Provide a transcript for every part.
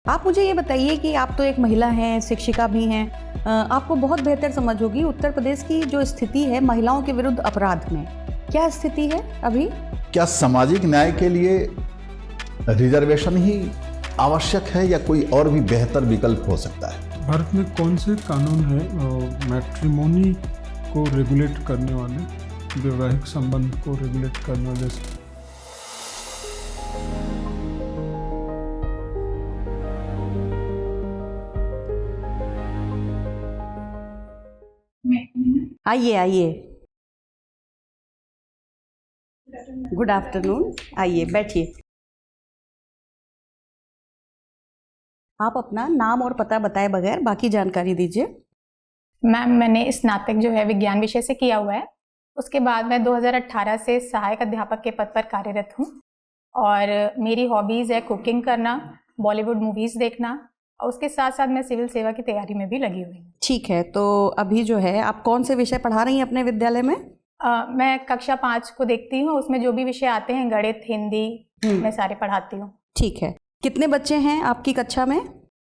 आप मुझे ये बताइए कि आप तो एक महिला हैं, शिक्षिका भी हैं, आपको बहुत बेहतर समझ होगी उत्तर प्रदेश की जो स्थिति है महिलाओं के विरुद्ध अपराध में। क्या स्थिति है अभी? क्या सामाजिक न्याय के लिए रिजर्वेशन ही आवश्यक है या कोई और भी बेहतर विकल्प हो सकता है? भारत में कौन से कानून है मैट्रिमोनी को रेगुलेट करने वाले, वैवाहिक संबंध को रेगुलेट करने वाले? आइए आइए, गुड आफ्टरनून, आइए बैठिए। आप अपना नाम और पता बताए बगैर बाकी जानकारी दीजिए। मैम, मैंने स्नातक जो है विज्ञान विषय से किया हुआ है। उसके बाद मैं 2018 से सहायक अध्यापक के पद पर कार्यरत हूँ और मेरी हॉबीज़ है कुकिंग करना, बॉलीवुड मूवीज़ देखना और उसके साथ साथ मैं सिविल सेवा की तैयारी में भी लगी हुई हूँ। ठीक है, तो अभी जो है आप कौन से विषय पढ़ा रही हैं अपने विद्यालय में? मैं कक्षा 5 को देखती हूँ, उसमें जो भी विषय आते हैं गणित, हिंदी, मैं सारे पढ़ाती हूँ। ठीक है, कितने बच्चे हैं आपकी कक्षा में?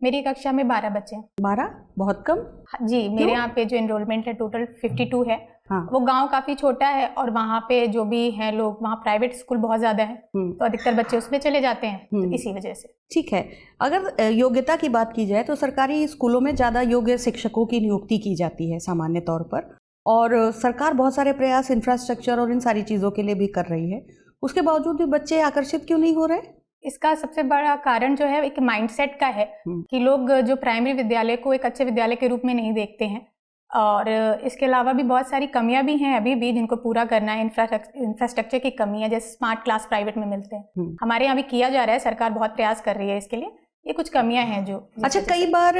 मेरी कक्षा में 12 बच्चे हैं। 12? बहुत कम। जी, मेरे यहाँ पे जो एनरोलमेंट है टोटल 52 है। हाँ। वो गांव काफ़ी छोटा है और वहाँ पे जो भी हैं लोग, वहाँ प्राइवेट स्कूल बहुत ज़्यादा है तो अधिकतर बच्चे उसमें चले जाते हैं, तो इसी वजह से। ठीक है, अगर योग्यता की बात की जाए तो सरकारी स्कूलों में ज़्यादा योग्य शिक्षकों की नियुक्ति की जाती है सामान्य तौर पर, और सरकार बहुत सारे प्रयास इंफ्रास्ट्रक्चर और इन सारी चीज़ों के लिए भी कर रही है। उसके बावजूद भी बच्चे आकर्षित क्यों नहीं हो रहे? इसका सबसे बड़ा कारण जो है एक माइंडसेट का है कि लोग जो प्राइमरी विद्यालय को एक अच्छे विद्यालय के रूप में नहीं देखते हैं, और इसके अलावा भी बहुत सारी कमियां भी हैं अभी भी जिनको पूरा करना है। इंफ्रास्ट्रक्चर की कमी है, जैसे स्मार्ट क्लास प्राइवेट में मिलते हैं, हमारे यहाँ भी किया जा रहा है, सरकार बहुत प्रयास कर रही है इसके लिए। ये कुछ कमियां हैं जो। अच्छा, कई बार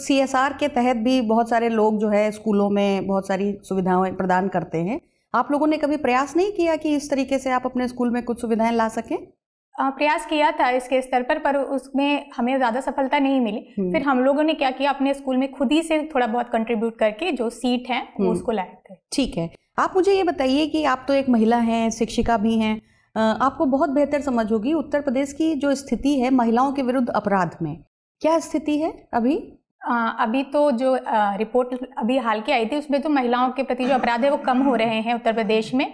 CSR के तहत भी बहुत सारे लोग जो है स्कूलों में बहुत सारी सुविधाएं प्रदान करते हैं। आप लोगों ने कभी प्रयास नहीं किया कि इस तरीके से आप अपने स्कूल में कुछ सुविधाएं ला सकें? प्रयास किया था इसके स्तर पर उसमें हमें ज़्यादा सफलता नहीं मिली। फिर हम लोगों ने क्या किया, अपने स्कूल में खुद ही से थोड़ा बहुत कंट्रीब्यूट करके जो सीट हैं वो उसको लाए थे। ठीक है, आप मुझे ये बताइए कि आप तो एक महिला हैं, शिक्षिका भी हैं, आपको बहुत बेहतर समझ होगी उत्तर प्रदेश की जो स्थिति है महिलाओं के विरुद्ध अपराध में। क्या स्थिति है अभी? अभी तो जो रिपोर्ट अभी हाल की आई थी उसमें तो महिलाओं के प्रति जो अपराध है वो कम हो रहे हैं उत्तर प्रदेश में,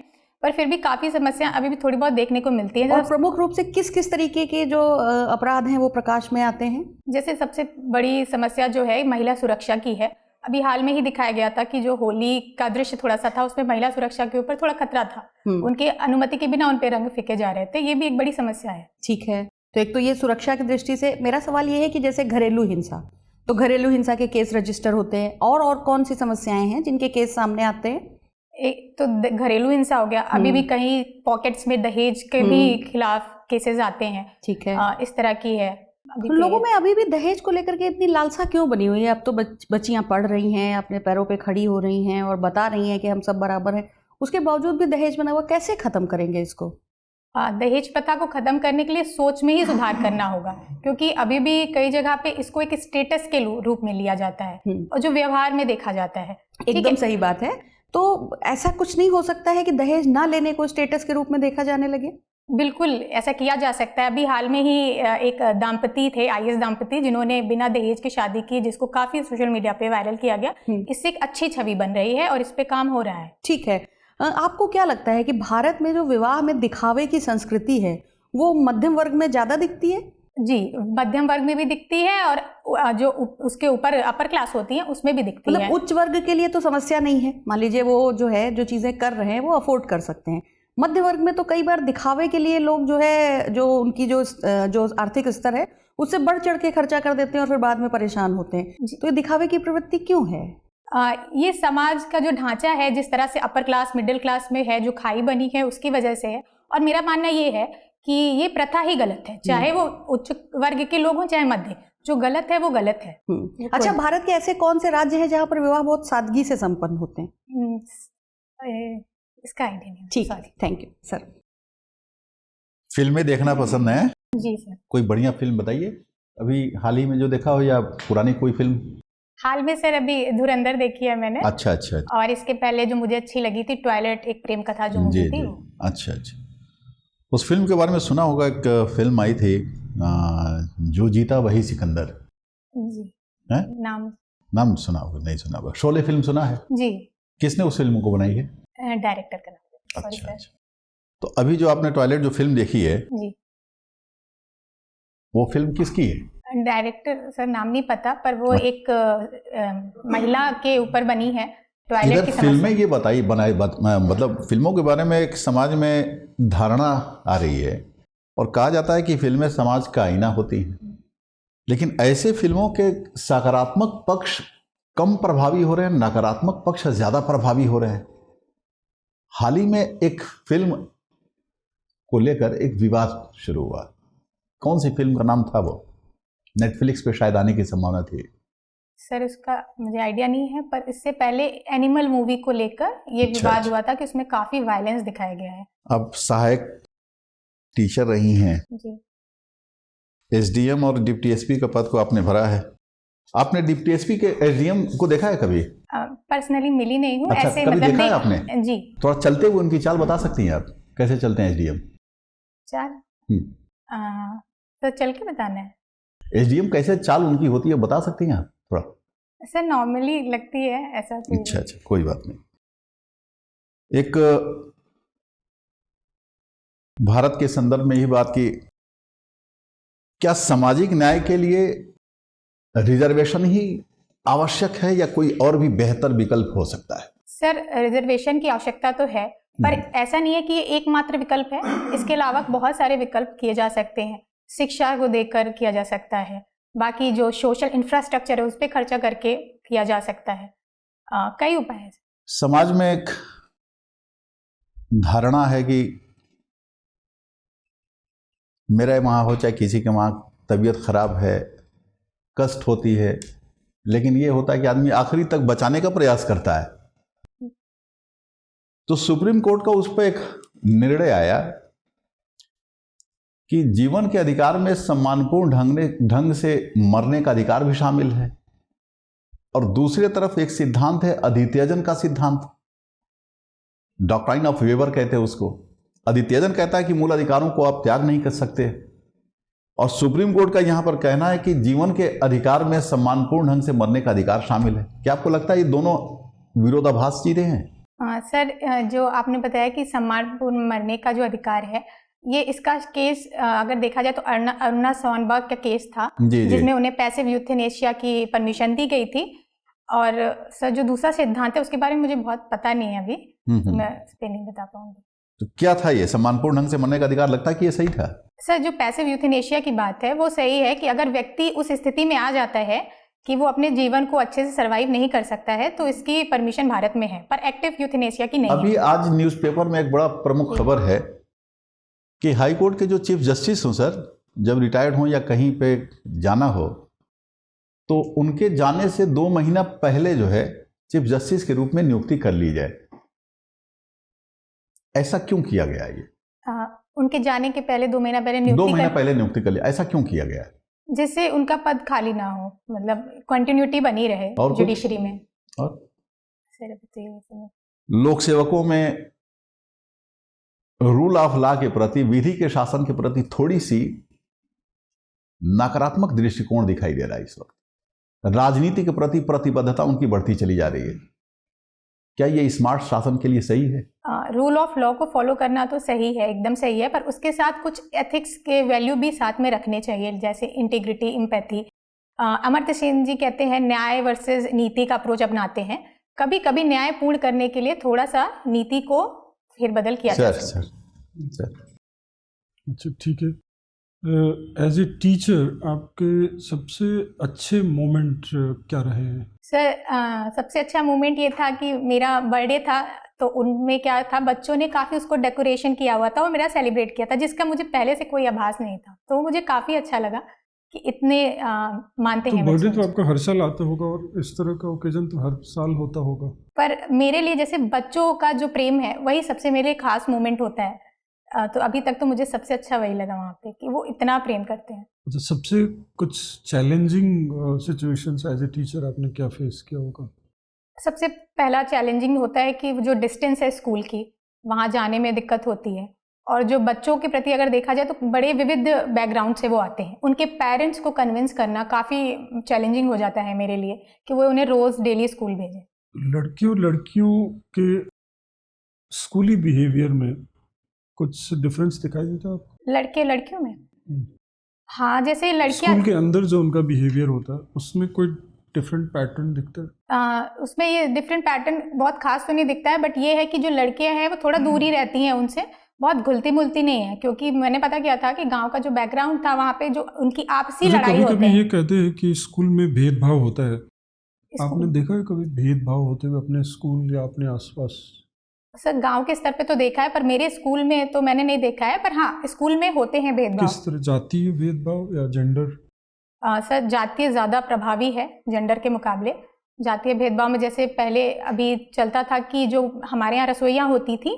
पर फिर भी काफ़ी समस्या अभी भी थोड़ी बहुत देखने को मिलती है। और प्रमुख रूप से किस किस तरीके के जो अपराध हैं वो प्रकाश में आते हैं? जैसे सबसे बड़ी समस्या जो है महिला सुरक्षा की है। अभी हाल में ही दिखाया गया था कि जो होली का दृश्य थोड़ा सा था उसमें महिला सुरक्षा के ऊपर थोड़ा खतरा था, उनकी अनुमति के बिना उन पे रंग फेंके जा रहे थे, ये भी एक बड़ी समस्या है। ठीक है, तो एक तो ये सुरक्षा की दृष्टि से मेरा सवाल ये है कि जैसे घरेलू हिंसा, तो घरेलू हिंसा के केस रजिस्टर होते हैं, और कौन सी समस्याएं हैं जिनके केस सामने आते हैं? एक तो घरेलू हिंसा हो गया, अभी भी कहीं पॉकेट्स में दहेज के भी खिलाफ केसेस आते हैं। ठीक है, इस तरह की है। तो लोगों में अभी भी दहेज को लेकर के इतनी लालसा क्यों बनी हुई है? अब तो बच्चियां पढ़ रही हैं, अपने पैरों पे खड़ी हो रही हैं और बता रही हैं कि हम सब बराबर हैं, उसके बावजूद भी दहेज बना हुआ। कैसे खत्म करेंगे इसको? दहेज प्रथा को खत्म करने के लिए सोच में ही सुधार करना होगा, क्योंकि अभी भी कई जगह पे इसको एक स्टेटस के रूप में लिया जाता है और जो व्यवहार में देखा जाता है। एकदम सही बात है। तो ऐसा कुछ नहीं हो सकता है कि दहेज ना लेने को स्टेटस के रूप में देखा जाने लगे? बिल्कुल ऐसा किया जा सकता है। अभी हाल में ही एक दंपति थे, IAS दंपति, जिन्होंने बिना दहेज की शादी की, जिसको काफी सोशल मीडिया पे वायरल किया गया। इससे एक अच्छी छवि बन रही है और इस पे काम हो रहा है। ठीक है, आपको क्या लगता है कि भारत में जो विवाह में दिखावे की संस्कृति है वो मध्यम वर्ग में ज्यादा दिखती है? जी, मध्यम वर्ग में भी दिखती है और जो उसके ऊपर अपर क्लास होती है उसमें भी दिखती है। मतलब उच्च वर्ग के लिए तो समस्या नहीं है, मान लीजिए वो जो है जो चीजें कर रहे हैं वो अफोर्ड कर सकते हैं। मध्य वर्ग में तो कई बार दिखावे के लिए लोग जो है जो उनकी जो आर्थिक स्तर है उससे बढ़ चढ़ के खर्चा कर देते हैं और फिर बाद में परेशान होते हैं। तो ये दिखावे की प्रवृत्ति क्यों है? ये समाज का जो ढांचा है, जिस तरह से अपर क्लास मिडिल क्लास में है, जो खाई बनी है, उसकी वजह से है। और मेरा मानना ये है कि ये प्रथा ही गलत है, चाहे वो उच्च वर्ग के लोग हों चाहे मध्य, जो गलत है वो गलत है। अच्छा, भारत के ऐसे कौन से राज्य हैं जहाँ पर विवाह बहुत सादगी से संपन्न होते हैं? इसका आइडिया नहीं। ठीक है, थैंक यू सर। फिल्में देखना पसंद है? जी सर। कोई बढ़िया फिल्म बताइए, अभी हाल ही में जो देखा हो या पुरानी कोई फिल्म? हाल में सर अभी धुरंधर देखी है मैंने। अच्छा अच्छा, अच्छा। और इसके पहले जो मुझे अच्छी लगी थी ट्वाइलाइट, एक प्रेम कथा जो मूवी थी वो। अच्छा अच्छा, उस फिल्म के बारे में सुना होगा, एक फिल्म आई थी जो जीता वही सिकंदर जी। है? नाम सुना होगा, नहीं सुना होगा। शोले फिल्म सुना है? जी। किसने उस फिल्म को बनाई है? डायरेक्टर का नाम। अच्छा। तो अभी जो आपने टॉयलेट जो फिल्म देखी है जी, वो फिल्म किसकी है? डायरेक्टर सर नाम नहीं पता, पर वो एक महिला के ऊपर बनी है। टॉयलेट इधर की फिल्में ये मतलब फिल्मों के बारे में एक समाज में धारणा आ रही है और कहा जाता है कि फिल्में समाज का आईना होती हैं, लेकिन ऐसे फिल्मों के सकारात्मक पक्ष कम प्रभावी हो रहे हैं, नकारात्मक पक्ष ज़्यादा प्रभावी हो रहे हैं। हाल ही में एक फिल्म को लेकर एक विवाद शुरू हुआ। कौन सी फिल्म का नाम था वो? नेटफ्लिक्स पे शायद आने की संभावना थी। सर इसका मुझे आइडिया नहीं है, पर इससे पहले एनिमल मूवी को लेकर ये विवाद हुआ था कि उसमें काफी वायलेंस दिखाया गया है। अब सहायक टीचर रही हैं जी। एसडीएम और डिप्टी एसपी का पद को आपने भरा है। आपने डिप्टी एसपी के एसडीएम को देखा है कभी? पर्सनली मिली नहीं हूँ। अच्छा, ऐसे कभी मतलब देखा है आपने? जी। थोड़ा चलते हुए उनकी चाल बता सकती हैं आप, कैसे चलते हैं एसडीएम? चाल तो चल के बताना है। एसडीएम कैसे चाल उनकी होती है बता सकती हैं आप थोड़ा? सर नॉर्मली लगती है ऐसा। अच्छा, कोई बात नहीं। एक भारत के संदर्भ में ही बात की, क्या सामाजिक न्याय के लिए रिजर्वेशन ही आवश्यक है या कोई और भी बेहतर विकल्प हो सकता है? सर रिजर्वेशन की आवश्यकता तो है, पर ऐसा नहीं है कि ये एकमात्र विकल्प है। इसके अलावा बहुत सारे विकल्प किए जा सकते हैं। शिक्षा को देकर किया जा सकता है, बाकी जो सोशल इंफ्रास्ट्रक्चर है उस पर खर्चा करके किया जा सकता है। कई उपाय हैं। समाज में एक धारणा है कि मेरे वहाँ हो चाहे किसी के वहाँ तबीयत खराब है, कष्ट होती है, लेकिन ये होता है कि आदमी आखिरी तक बचाने का प्रयास करता है। तो सुप्रीम कोर्ट का उस पर एक निर्णय आया कि जीवन के अधिकार में सम्मानपूर्ण ढंग से मरने का अधिकार भी शामिल है, और दूसरी तरफ एक सिद्धांत है अधित्यजन का सिद्धांत, डॉक्ट्राइन ऑफ वेबर कहते हैं उसको। अधित्यजन कहता है कि मूल अधिकारों को आप त्याग नहीं कर सकते, और सुप्रीम कोर्ट का यहां पर कहना है कि जीवन के अधिकार में सम्मानपूर्ण ढंग से मरने का अधिकार शामिल है। क्या आपको लगता है ये दोनों विरोधाभास चीजें हैं? सर जो आपने बताया कि सम्मानपूर्ण मरने का जो अधिकार है, ये इसका केस अगर देखा जाए तो अरुणा सोनबर्ग का केस था, जिसमें उन्हें पैसिव यूथेनेशिया की परमिशन दी गई थी। और सर जो दूसरा सिद्धांत है उसके बारे में मुझे बहुत पता नहीं है अभी, तो मैं इस पर नहीं बता पाऊंगी। तो क्या था ये सम्मानपूर्ण ढंग से मरने का अधिकार? लगता है कि ये सही था? सर जो पैसिव यूथेनेशिया की बात है वो सही है कि अगर व्यक्ति उस स्थिति में आ जाता है कि वो अपने जीवन को अच्छे से सर्वाइव नहीं कर सकता है, तो इसकी परमिशन भारत में है, पर एक्टिव यूथेनेशिया की नहीं। अभी आज न्यूज़पेपर में एक बड़ा प्रमुख खबर है कि हाई कोर्ट के जो चीफ जस्टिस हों सर, जब रिटायर्ड हों या कहीं पे जाना हो, तो उनके जाने से 2 महीना पहले जो है चीफ जस्टिस के रूप में नियुक्ति कर ली जाए। ऐसा क्यों किया गया ये? उनके जाने के पहले 2 महीना पहले 2 महीना पहले नियुक्ति कर ली, ऐसा क्यों किया गया? जिससे उनका पद खाली ना हो, मतलब कंटिन्यूटी बनी रहे जुडिशरी में। और सर लोक सेवकों में रूल ऑफ लॉ के प्रति, विधि के शासन के प्रति थोड़ी सी नकारात्मक दृष्टिकोण दिखाई दे रहा है इस वक्त। राजनीति के प्रति प्रतिबद्धता उनकी बढ़ती चली जा रही है। क्या ये स्मार्ट शासन के लिए सही है? रूल ऑफ लॉ को फॉलो करना तो सही है, एकदम सही है, पर उसके साथ कुछ एथिक्स के वैल्यू भी साथ में रखने चाहिए, जैसे इंटीग्रिटी, एम्पैथी। अमर्त्य सेन जी कहते हैं न्याय वर्सेस नीति का अप्रोच अपनाते हैं। कभी कभी न्याय पूर्ण करने के लिए थोड़ा सा नीति को फेरबदल किया जा सकता है। अच्छा, ठीक है। एज ए टीचर आपके सबसे अच्छे मोमेंट क्या रहे हैं? सर सबसे अच्छा मोमेंट ये था कि मेरा बर्थडे था, तो उनमें क्या था, बच्चों ने काफ़ी उसको डेकोरेशन किया हुआ था और मेरा सेलिब्रेट किया था, जिसका मुझे पहले से कोई आभास नहीं था। तो मुझे काफ़ी अच्छा लगा कि इतने मानते हैं। बर्थडे तो आपका हर साल आता होगा और इस तरह का ओकेजन तो हर साल होता होगा, पर मेरे लिए जैसे बच्चों का जो प्रेम है वही सबसे मेरे खास मोमेंट होता है। तो अभी तक तो मुझे सबसे अच्छा वही लगा वहाँ पे कि वो इतना प्रेम करते हैं। अच्छा, सबसे कुछ challenging situations as a teacher आपने क्या फेस किया होगा? सबसे पहला चैलेंजिंग होता है कि जो डिस्टेंस है स्कूल की, वहाँ जाने में दिक्कत होती है। और जो बच्चों के प्रति अगर देखा जाए तो बड़े विविध बैकग्राउंड से वो आते हैं, उनके पेरेंट्स को कन्विंस करना काफ़ी चैलेंजिंग हो जाता है मेरे लिए कि वो उन्हें रोज़ डेली स्कूल भेजें। लड़की और लड़कियों के स्कूली बिहेवियर में कुछ डिफरेंस दिखाई देता है आपको? लड़के लड़कियों में हाँ, जैसे लड़कियां स्कूल के अंदर जो उनका बिहेवियर होता है उसमें कोई डिफरेंट पैटर्न दिखता है? उसमें ये डिफरेंट पैटर्न बहुत खास तो नहीं दिखता है, बट ये है कि जो लड़कियां हैं वो थोड़ा दूर ही रहती हैं उनसे, बहुत घुलती मुलती नहीं है, क्योंकि मैंने पता किया था कि गांव का जो बैकग्राउंड था वहाँ पे जो उनकी आपसी लड़ाई कभी होते कभी हैं। ये कहते हैं कि स्कूल में भेदभाव होता है, आपने स्कूल- देखा है कभी भेदभाव होते हुए अपने स्कूल या अपने आसपास? सर गांव के स्तर पे तो देखा है, पर मेरे स्कूल में तो मैंने नहीं देखा है, पर हाँ स्कूल में होते हैं भेदभाव। किस तरह, जातीय भेदभाव या जेंडर? सर जातीय ज़्यादा प्रभावी है जेंडर के मुकाबले। जातीय भेदभाव में जैसे पहले अभी चलता था कि जो हमारे यहाँ रसोइयाँ होती थी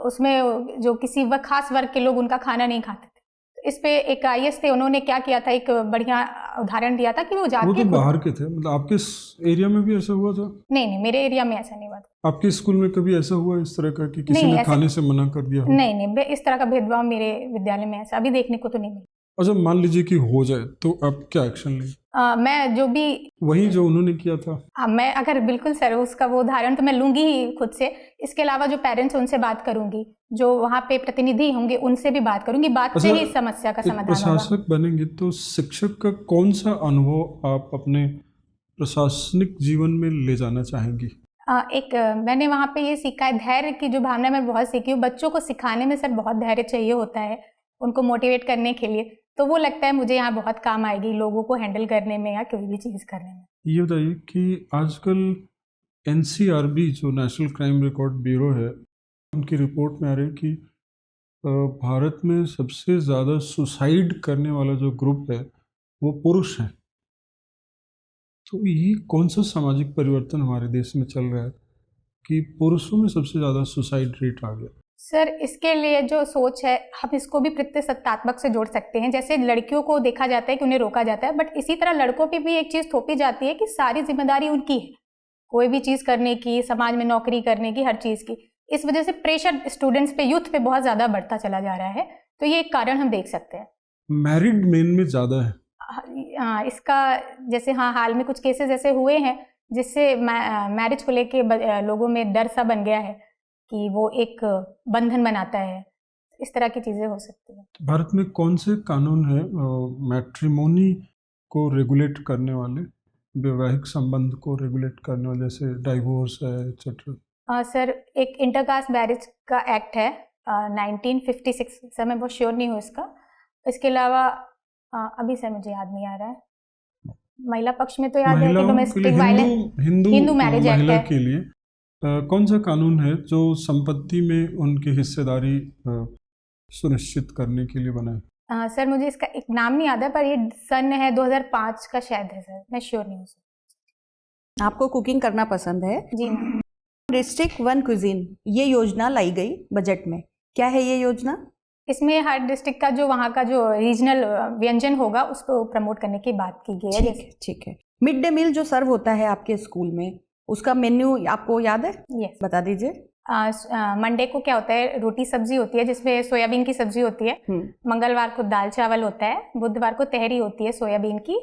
उसमें जो किसी खास वर्ग के लोग उनका खाना नहीं खाते थे, तो इस पे एक IAS थे, उन्होंने क्या किया था, एक बढ़िया उदाहरण दिया था कि वो वो जाके तो बाहर के थे, मतलब आपके एरिया में भी ऐसा हुआ था? नहीं मेरे एरिया में ऐसा नहीं हुआ था। आपके स्कूल में कभी ऐसा हुआ इस तरह का कि किसी नहीं, ने ऐसा- खाने से मना कर दिया हो? नहीं इस तरह का भेदभाव मेरे विद्यालय में ऐसा अभी देखने को तो नहीं मिला। अच्छा, मान लीजिए कि हो जाए तो आप क्या एक्शन लेंगे? मैं जो भी वही जो उन्होंने किया था? मैं अगर बिल्कुल सर उसका वो उदाहरण तो मैं लूंगी ही खुद से, इसके अलावा जो पेरेंट्स उनसे बात करूंगी, जो वहाँ पे प्रतिनिधि होंगे उनसे भी बात करूंगी, बात से ही इस समस्या का एक समाधान होगा। प्रशासक बनेंगे तो शिक्षक का कौन सा अनुभव आप अपने प्रशासनिक जीवन में ले जाना चाहेंगी? मैंने वहाँ पे ये सीखा है, धैर्य की जो भावना मैं बहुत सीखी हूँ। बच्चों को सिखाने में सर बहुत धैर्य चाहिए होता है, उनको मोटिवेट करने के लिए, तो वो लगता है मुझे यहाँ बहुत काम आएगी लोगों को हैंडल करने में या कोई भी चीज़ करने में। ये बताइए कि आजकल NCRB जो नेशनल क्राइम रिकॉर्ड ब्यूरो है, उनकी रिपोर्ट में आ रही है कि भारत में सबसे ज़्यादा सुसाइड करने वाला जो ग्रुप है वो पुरुष है। तो ये कौन सा सामाजिक परिवर्तन हमारे देश में चल रहा है कि पुरुषों में सबसे ज़्यादा सुसाइड रेट आ गया? सर इसके लिए जो सोच है, हम इसको भी प्रतिसत्तात्मक से जोड़ सकते हैं। जैसे लड़कियों को देखा जाता है कि उन्हें रोका जाता है, बट इसी तरह लड़कों पे भी एक चीज़ थोपी जाती है कि सारी जिम्मेदारी उनकी है, कोई भी चीज़ करने की, समाज में नौकरी करने की, हर चीज़ की। इस वजह से प्रेशर स्टूडेंट्स पे, यूथ पे बहुत ज़्यादा बढ़ता चला जा रहा है, तो ये एक कारण हम देख सकते हैं। मैरिड मेन में ज़्यादा है? इसका जैसे हाल में कुछ केसेस ऐसे हुए हैं जिससे मैरिज को लेके लोगों में डर सा बन गया है कि वो एक बंधन बनाता है, इस तरह की चीज़ें हो सकती हैं। भारत में कौन से कानून है मैट्रिमोनी को रेगुलेट करने वाले, वैवाहिक संबंध को रेगुलेट करने वाले, जैसे डाइवोर्स है एक्सेट्रा? सर एक इंटरकास्ट मैरिज का एक्ट है 1956, सर मैं बहुत श्योर नहीं हूँ इसका। इसके अलावा अभी सर मुझे याद नहीं आ रहा है, महिला पक्ष में तो याद है कि domestic violence, Hindu marriage act महिला है। के लिए कौन सा कानून है जो संपत्ति में उनकी हिस्सेदारी सुनिश्चित करने के लिए बना है? सर मुझे इसका एक नाम नहीं याद है, पर ये सन है 2005 का शायद है सर, मैं श्योर नहीं हूँ सर। आपको कुकिंग करना पसंद है? जी मैम। डिस्ट्रिक्ट वन क्विजीन ये योजना लाई गई बजट में, क्या है ये योजना? इसमें हर डिस्ट्रिक्ट का जो वहाँ का जो रीजनल व्यंजन होगा उसको प्रमोट करने की बात की गई है। ठीक है। मिड डे मील जो सर्व होता है आपके स्कूल में, उसका मेन्यू आपको याद है? यस, बता दीजिए। मंडे को क्या होता है, रोटी सब्जी होती है जिसमें सोयाबीन की सब्जी होती है। मंगलवार को दाल चावल होता है। बुधवार को तहरी होती है सोयाबीन की।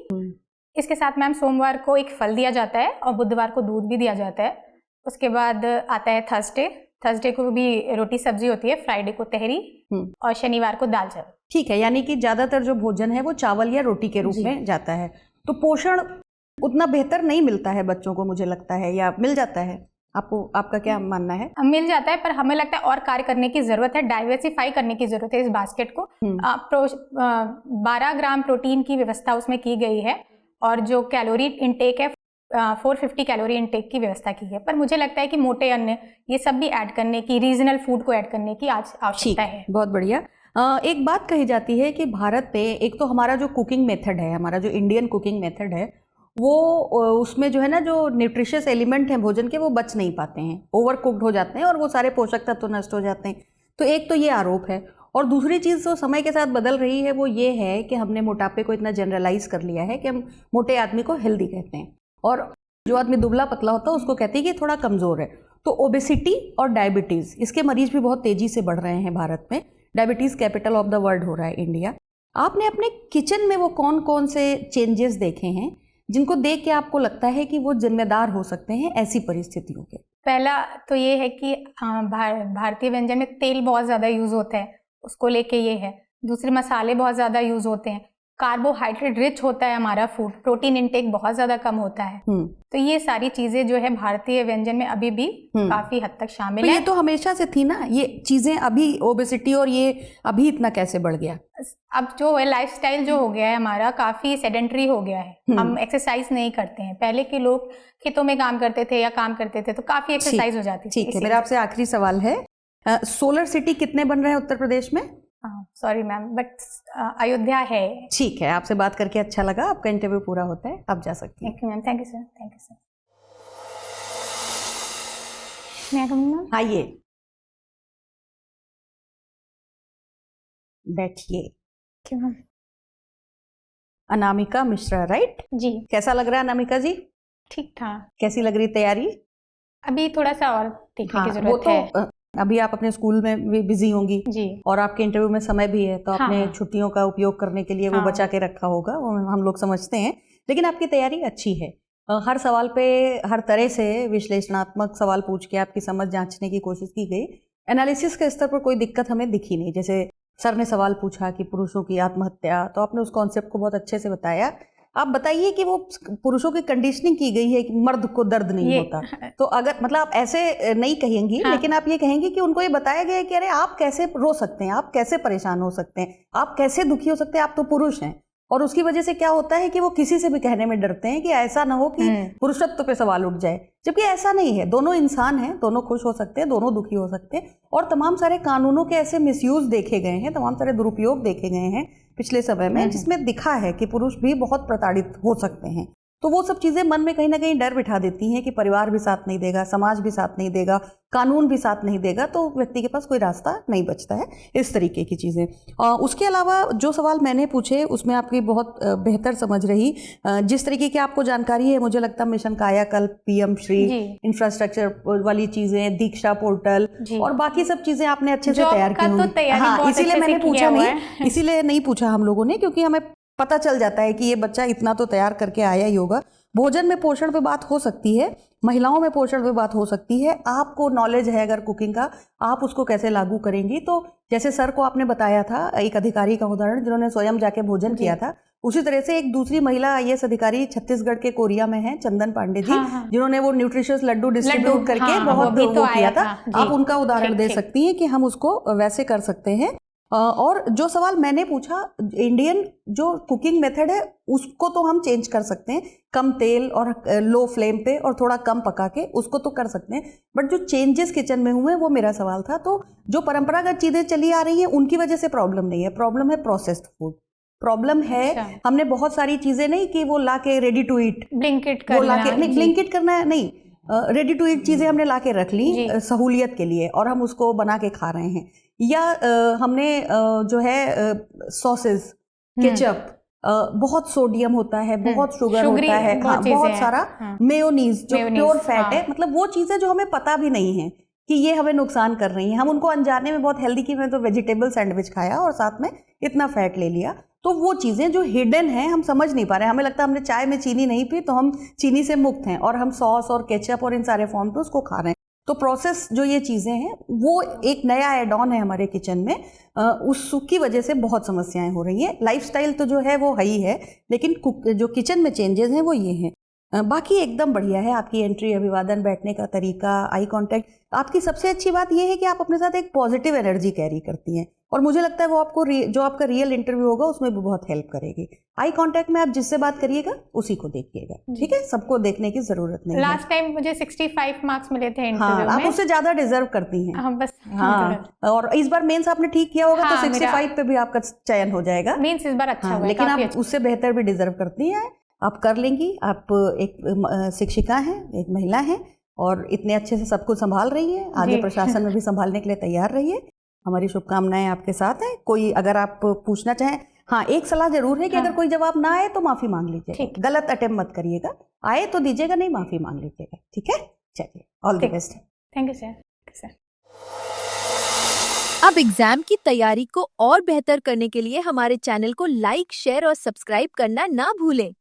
इसके साथ मैम सोमवार को एक फल दिया जाता है और बुधवार को दूध भी दिया जाता है। उसके बाद आता है थर्सडे को भी रोटी सब्जी होती है, फ्राइडे को तहरी और शनिवार को दाल चावल। ठीक है, यानी कि ज़्यादातर जो भोजन है वो चावल या रोटी के रूप में जाता है। तो पोषण उतना बेहतर नहीं मिलता है बच्चों को, मुझे लगता है, या मिल जाता है? आपका क्या मानना है? मिल जाता है, पर हमें लगता है और कार्य करने की जरूरत है, डाइवर्सिफाई करने की जरूरत है इस बास्केट को। 12 ग्राम प्रोटीन की व्यवस्था उसमें की गई है और जो कैलोरी इनटेक है 450 कैलोरी इनटेक की व्यवस्था की है। पर मुझे लगता है कि मोटे अन्न ये सब भी ऐड करने की, रीजनल फूड को ऐड करने की आज आवश्यकता है। बहुत बढ़िया। एक बात कही जाती है कि भारत पे एक तो हमारा जो कुकिंग मेथड है, हमारा जो इंडियन कुकिंग मेथड है, वो उसमें जो है ना, जो न्यूट्रिशियस एलिमेंट हैं भोजन के, वो बच नहीं पाते हैं, ओवर कुक्ड हो जाते हैं और वो सारे पोषक तत्व नष्ट हो जाते हैं। तो एक तो ये आरोप है, और दूसरी चीज़ जो समय के साथ बदल रही है वो ये है कि हमने मोटापे को इतना जनरलाइज कर लिया है कि हम मोटे आदमी को हेल्दी कहते हैं और जो आदमी दुबला पतला होता है उसको कहते हैं कि थोड़ा कमज़ोर है। तो ओबेसिटी और डायबिटीज़, इसके मरीज भी बहुत तेज़ी से बढ़ रहे हैं भारत में। Diabetes capital of the world हो रहा है इंडिया। आपने अपने किचन में वो कौन कौन से चेंजेस देखे हैं जिनको देख के आपको लगता है कि वो जिम्मेदार हो सकते हैं ऐसी परिस्थितियों के? पहला तो ये है कि भारतीय व्यंजन में तेल बहुत ज़्यादा यूज़ होता है, उसको लेके ये है। दूसरे मसाले बहुत ज़्यादा यूज़ होते हैं, कार्बोहाइड्रेट रिच होता है हमारा फूड, प्रोटीन इंटेक बहुत ज़्यादा कम होता है। तो ये सारी चीज़ें जो है भारतीय व्यंजन में अभी भी काफ़ी हद तक शामिल है। ये तो हमेशा से थी ना ये चीज़ें, अभी ओबेसिटी और ये अभी इतना कैसे बढ़ गया? अब जो है लाइफस्टाइल जो हो गया है हमारा, काफ़ी सेडेंटरी हो गया है। हम एक्सरसाइज नहीं करते हैं। पहले के लोग खेतों में काम करते थे या काम करते थे तो काफ़ी एक्सरसाइज हो जाती थी। ठीक है, मेरा आपसे आखिरी सवाल है, सोलर सिटी कितने बन रहे हैं उत्तर प्रदेश में? सॉरी मैम, बट अयोध्या है। ठीक है, आपसे बात करके अच्छा लगा। आपका इंटरव्यू पूरा होता है, आप जा सकती हैं। Thank you ma'am. Thank you sir. Thank you sir. मैं मैम आइए बैठिए। क्यों मैम? अनामिका मिश्रा, राइट जी। कैसा लग रहा है अनामिका जी? ठीक ठाक। कैसी लग रही तैयारी? अभी थोड़ा सा और देखने की जरूरत वो तो है। अभी आप अपने स्कूल में भी बिजी होंगी जी, और आपके इंटरव्यू में समय भी है, तो आपने छुट्टियों का उपयोग करने के लिए वो बचा के रखा होगा, वो हम लोग समझते हैं। लेकिन आपकी तैयारी अच्छी है। हर सवाल पे हर तरह से विश्लेषणात्मक सवाल पूछ के आपकी समझ जांचने की कोशिश की गई। एनालिसिस के स्तर पर कोई दिक्कत हमें दिखी नहीं। जैसे सर ने सवाल पूछा कि पुरुषों की आत्महत्या, तो आपने उस कॉन्सेप्ट को बहुत अच्छे से बताया। आप बताइए कि वो पुरुषों की कंडीशनिंग की गई है कि मर्द को दर्द नहीं होता, तो अगर मतलब आप ऐसे नहीं कहेंगी, लेकिन आप ये कहेंगी कि उनको ये बताया गया है कि अरे आप कैसे रो सकते हैं, आप कैसे परेशान हो सकते हैं, आप कैसे दुखी हो सकते हैं, आप तो पुरुष हैं। और उसकी वजह से क्या होता है कि वो किसी से भी कहने में डरते हैं कि ऐसा ना हो कि पुरुषत्व पे सवाल उठ जाए, जबकि ऐसा नहीं है। दोनों इंसान हैं, दोनों खुश हो सकते हैं, दोनों दुखी हो सकते हैं। और तमाम सारे कानूनों के ऐसे मिसयूज देखे गए हैं, तमाम सारे दुरुपयोग देखे गए हैं पिछले समय में, जिसमें दिखा है कि पुरुष भी बहुत प्रताड़ित हो सकते हैं। तो वो सब चीज़ें मन में कहीं ना कहीं डर बिठा देती हैं कि परिवार भी साथ नहीं देगा, समाज भी साथ नहीं देगा, कानून भी साथ नहीं देगा, तो व्यक्ति के पास कोई रास्ता नहीं बचता है। इस तरीके की चीज़ें। उसके अलावा जो सवाल मैंने पूछे उसमें आपकी बहुत बेहतर समझ रही। जिस तरीके की आपको जानकारी है, मुझे लगता है मिशन कायाकल्प, पीएम श्री, इंफ्रास्ट्रक्चर वाली चीज़ें, दीक्षा पोर्टल और बाकी सब चीज़ें आपने अच्छे से तैयार की होंगी। हाँ, इसीलिए मैंने पूछा नहीं, इसीलिए नहीं पूछा हम लोगों ने, क्योंकि हमें पता चल जाता है कि ये बच्चा इतना तो तैयार करके आया ही होगा। भोजन में पोषण पे बात हो सकती है, महिलाओं में पोषण पे बात हो सकती है। आपको नॉलेज है अगर कुकिंग का, आप उसको कैसे लागू करेंगी। तो जैसे सर को आपने बताया था एक अधिकारी का उदाहरण जिन्होंने स्वयं जाके भोजन किया था, उसी तरह से एक दूसरी महिला आईएएस अधिकारी छत्तीसगैर के कोरिया में है, चंदन पांडे जी, जिन्होंने वो न्यूट्रिशियस लड्डू डिस्ट्रीब्यूट करके बहुत वो किया था। आप उनका उदाहरण दे सकती हैं कि हम उसको वैसे कर सकते हैं। और जो सवाल मैंने पूछा, इंडियन जो कुकिंग मेथड है उसको तो हम चेंज कर सकते हैं, कम तेल और लो फ्लेम पे और थोड़ा कम पका के, उसको तो कर सकते हैं। बट जो चेंजेस किचन में हुए वो मेरा सवाल था। तो जो परंपरागत चीज़ें चली आ रही हैं उनकी वजह से प्रॉब्लम नहीं है, प्रॉब्लम है प्रोसेस्ड फूड। प्रॉब्लम है हमने बहुत सारी चीज़ें नहीं कि वो ला के रेडी टू ईट, ब्लिंकिट करना, ब्लिंकिट करना नहीं, रेडी टू ईट चीज़ें हमने ला के रख ली सहूलियत के लिए और हम उसको बना के खा रहे हैं। या हमने जो है सॉसेस, केचप, बहुत सोडियम होता है, बहुत शुगर होता है, हाँ, बहुत सारा मेयोनीज जो प्योर फैट है, मतलब वो चीज़ें जो हमें पता भी नहीं है कि ये हमें नुकसान कर रही हैं, हम उनको अनजाने में बहुत हेल्दी की मैं तो वेजिटेबल सैंडविच खाया और साथ में इतना फैट ले लिया। तो वो चीज़ें जो हिडन हैं हम समझ नहीं पा रहे हैं। हमें लगता है हमने चाय में चीनी नहीं पी तो हम चीनी से मुक्त हैं, और हम सॉस और केचप और इन सारे फॉर्म पे उसको खा रहे हैं। तो प्रोसेस जो ये चीज़ें हैं वो एक नया एड ऑन है हमारे किचन में, उसकी वजह से बहुत समस्याएं हो रही हैं। लाइफस्टाइल तो जो है वो है ही है, लेकिन जो किचन में चेंजेस हैं वो ये हैं। बाकी एकदम बढ़िया है आपकी एंट्री, अभिवादन, बैठने का तरीका, आई कांटेक्ट। आपकी सबसे अच्छी बात यह है कि आप अपने साथ एक पॉजिटिव एनर्जी कैरी करती हैं, और मुझे लगता है वो आपको जो आपका रियल इंटरव्यू होगा उसमें भी बहुत हेल्प करेगी। आई कांटेक्ट में आप जिससे बात करिएगा उसी को देखिएगा, ठीक है? सबको देखने की जरूरत नहीं है। लास्ट टाइम मुझे 65 मार्क्स मिले थे इंटरव्यू में। आप उससे ज्यादा डिजर्व करती हैं। हाँ, बस हाँ, और इस बार मेंस आपने ठीक किया होगा तो 65 पे भी आपका चयन हो जाएगा। मेंस इस बार अच्छा हुआ है, लेकिन आप उससे बेहतर भी डिजर्व करती हैं, आप कर लेंगी। आप एक शिक्षिका हैं, एक महिला हैं, और इतने अच्छे से सब कुछ संभाल रही हैं। आगे प्रशासन में भी संभालने के लिए तैयार रहिए। हमारी शुभकामनाएं आपके साथ हैं। कोई अगर आप पूछना चाहें, हाँ, एक सलाह जरूर है कि अगर कोई जवाब ना आए तो माफी मांग लीजिएगा, गलत अटेम्प्ट मत करिएगा, आए तो दीजिएगा, नहीं माफी मांग लीजिएगा, ठीक है? चलिए, all the best. Thank you sir. अब एग्जाम की तैयारी को और बेहतर करने के लिए हमारे चैनल को लाइक, शेयर और सब्सक्राइब करना ना भूलें।